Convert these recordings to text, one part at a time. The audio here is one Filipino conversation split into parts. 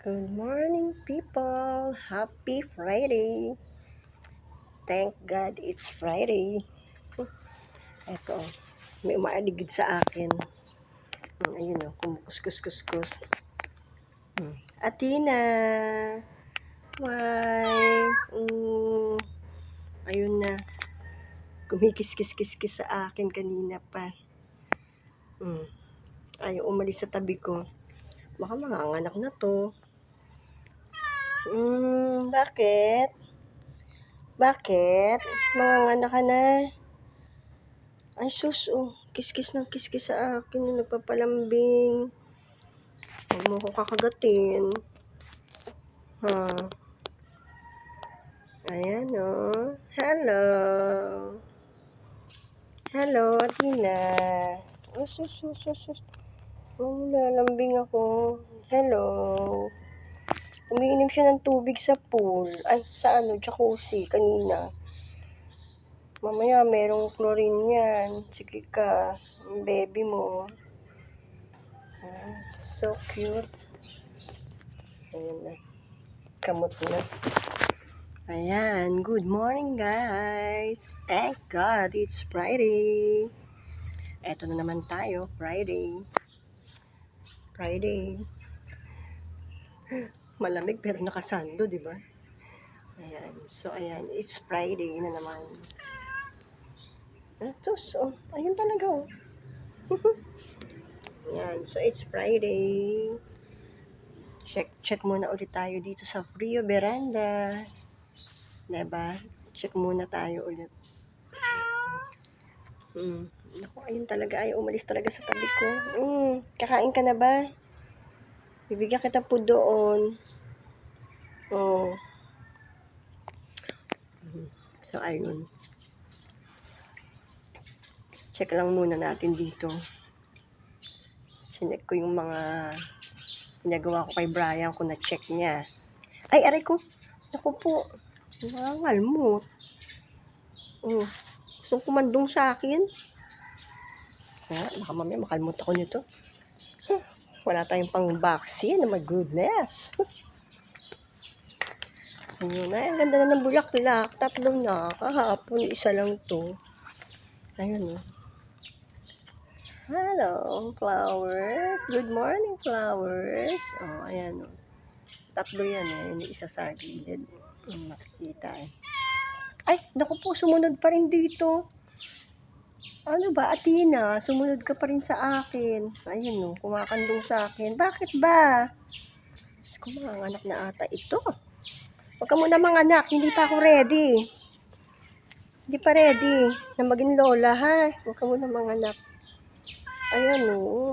Good morning, people. Happy Friday. Thank God it's Friday. Eto, may umaaligid sa akin. Ayun o, kumukuskus-kuskus. Atina! Why? Ayun na. Kumikis-kis-kis-kis sa akin kanina pa. Ayaw umalis sa tabi ko. Baka manganganak na to. Bakit? Bakit? Manganganak ka na? Ay sus, kiskis ng kiskis sa akin yung nagpapalambing. Huwag mo akong kakagatin. Ha? Ayan Hello. Hello, Tina. Sus. Lalambing ako. Hello. Umiinom siya ng tubig sa pool. Ay, sa jacuzzi kanina. Mamaya merong chlorine yan. Sige ka, baby mo. So cute. Ayan na. Kamot na. Ayan. Good morning, guys. Thank God it's Friday. Eto na naman tayo. Friday. Malamig pero nakasando, di ba? Ayan. So, ayan. It's Friday na naman. Ayun talaga, Ayan. So, it's Friday. Check muna ulit tayo dito sa Frio Veranda. Diba? Check muna tayo ulit. Naku, ayun talaga. Ay, umalis talaga sa tabi ko. Kakain ka na ba? Bibigyan kita po doon. So, ayun. Check lang muna natin dito. Sinek ko yung mga ginagawa ko kay Brian kung na-check niya. Ay, aray ko. Naku po. Nangangal mo. Gusto kumandong sa akin. Baka mamaya makalmot ako nito. Wala tayong pang vaccine. Oh my goodness. Ayun na. Ang ganda na ng bulaklak. 3 na. Kahapon, isa lang to. Ayun Hello, flowers. Good morning, flowers. Ayan 3 yan Yung isa sa gilid. Makikita Ay, naku po, sumunod pa rin dito. Ano ba, Athena? Sumunod ka pa rin sa akin. Ayun kumakandong sa akin. Bakit ba? Diyos ko, manganak na ata ito. Huwag ka muna manganak. Hindi pa ako ready. Hindi pa ready na maging lola, ha? Huwag ka muna manganak. Ayan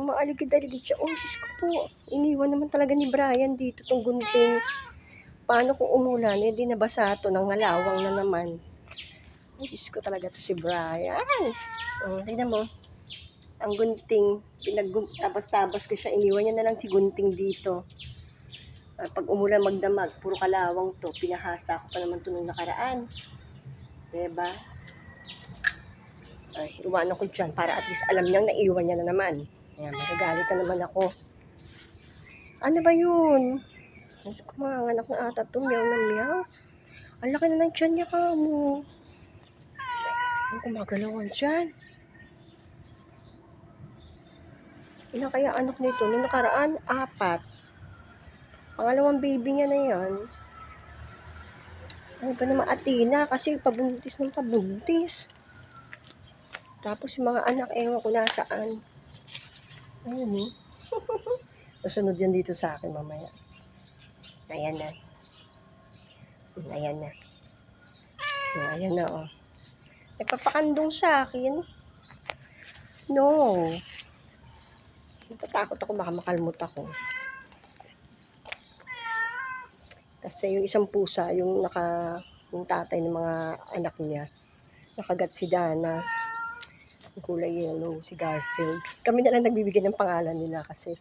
maaligid-aligid siya. Diyos ko po. Iniwan naman talaga ni Brian dito tong gunting. Paano kung umulan? Di nabasa to ng ngalawang na naman. Diyos ko talaga to si Brian. Tignan mo. Ang gunting, tabas-tabas ko siya. Iniwan niya na lang si gunting dito. Pag umulan magdamag, puro kalawang to. Pinahasa ko pa naman to nung nakaraan. Diba? Ay, iwanan ko dyan para at least alam niyang naiwan niya na naman. Ayan, magagalit na naman ako. Ano ba yun? Kumanganak na ata to, meow na meow. Ang laki na ng tiyan niya ka mo. Ang kumagalawan dyan. Ilan kaya anak nito? Nung nakaraan, 4. Pangalawang baby niya na yan. Ano ba naman Athena? Kasi pabuntis ng pabuntis. Tapos yung mga anak, ewan ko nasaan. Ayun Susunod yan dito sa akin mamaya. Ayan na. Ayan na Nagpapakandong sa akin. No. Natatakot ako baka makalmot ako. Kasi yung isang pusa, yung tatay ng mga anak niya, nakagat si Dana. Yung kulay yellow, si Garfield. Kami na lang nagbibigay ng pangalan nila kasi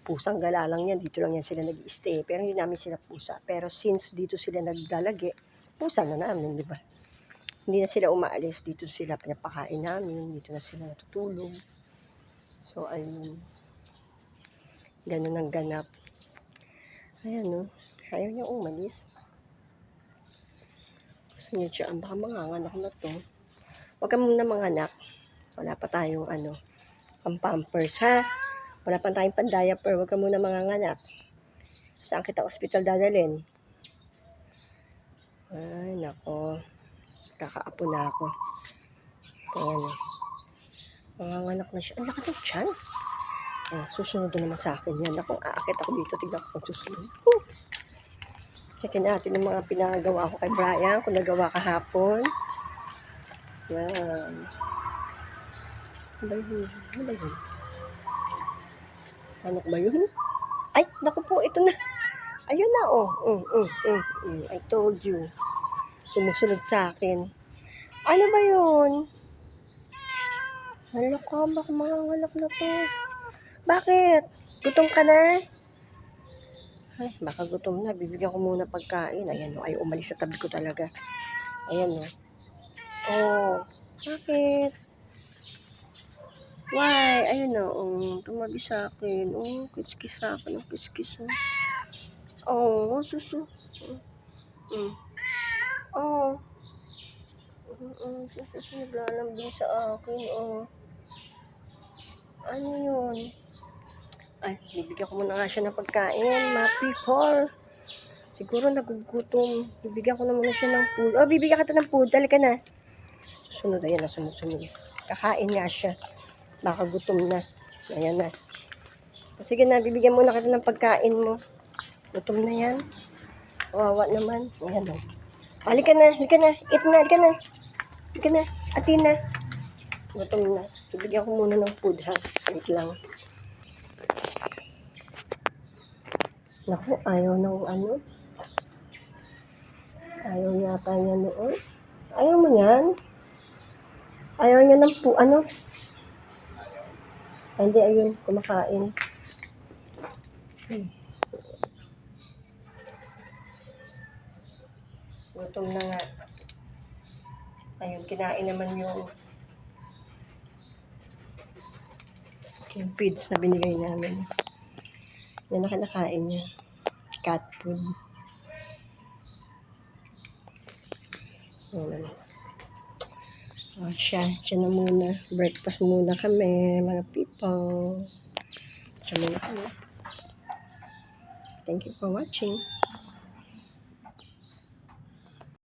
pusang gala lang yan. Dito lang yan sila nag-i-stay. Pero hindi namin sila pusa. Pero since dito sila naglalagi, pusa na namin, di ba? Hindi na sila umaalis. Dito sila pinapakain namin. Dito na sila natutulog. So, ayun. Ganun ang ganap. Ayan, no. Ayaw niya umalis. Gusto niya siya, baka manganganak na to. Huwag ka muna manganak. Wala pa tayong pampampers, ha? Wala pa tayong pan-diaper. Huwag ka muna manganganak. Saan kita ospital dadalhin? Ay, nako. Kakaapo na ako. Ayan, no. Manganganak na siya. Ang laki ng tiyan. Susunod na naman sa akin yan. Ako, aakit ako dito. Tignan ko kung susunod. Checkin natin yung mga pinagawa ko kay Brian. Kung nagawa kahapon. Yan. Ano ba yun? Ano ba yun? Anak ba yun? Ay, naku po. Ito na. Ayun na, oh. I told you. Sumusunod sa akin. Ano ba yun? Hala ka, baka manganganak na to. Bakit? Gutom ka na? Ay, baka gutom na. Bibigyan ko muna pagkain. Ayan, no. Ay, umalis sa tabi ko talaga. Ayan, no. Oh, bakit? Why? Ayun, no. Tumabi sa akin. Kiskis sa akin. Kiskis, susu. Susu. Naglalambing sa akin, Ano yun? Ay, bibigyan ko muna nga siya ng pagkain, mga people. Siguro nagugutom. Bibigyan ko na muna siya ng food. Bibigyan kita ng food. Dali ka na. Susunod, ayan na, sumusunod. Kakain nga siya. Baka gutom na. Ayan na. Sige na, bibigyan muna kita ng pagkain mo. Gutom na yan. Kawawa naman. Ayan na. Halika na, halika na. Eat na, halika na. Halika na, atin na. Gutom na. Bibigyan ko muna ng food, ha. Wait lang. Naku, ayaw ng Ayaw yata niya noon. Ayaw mo yan? Ayaw niya ng Ay, hindi, ayun, kumakain. Gutom na nga. Ayun, kinain naman yung feeds na binigay namin. Yan na kinakain niya. Cat food. Siya na muna. Breakfast muna kami, mga people. Siya muna kami. Thank you for watching.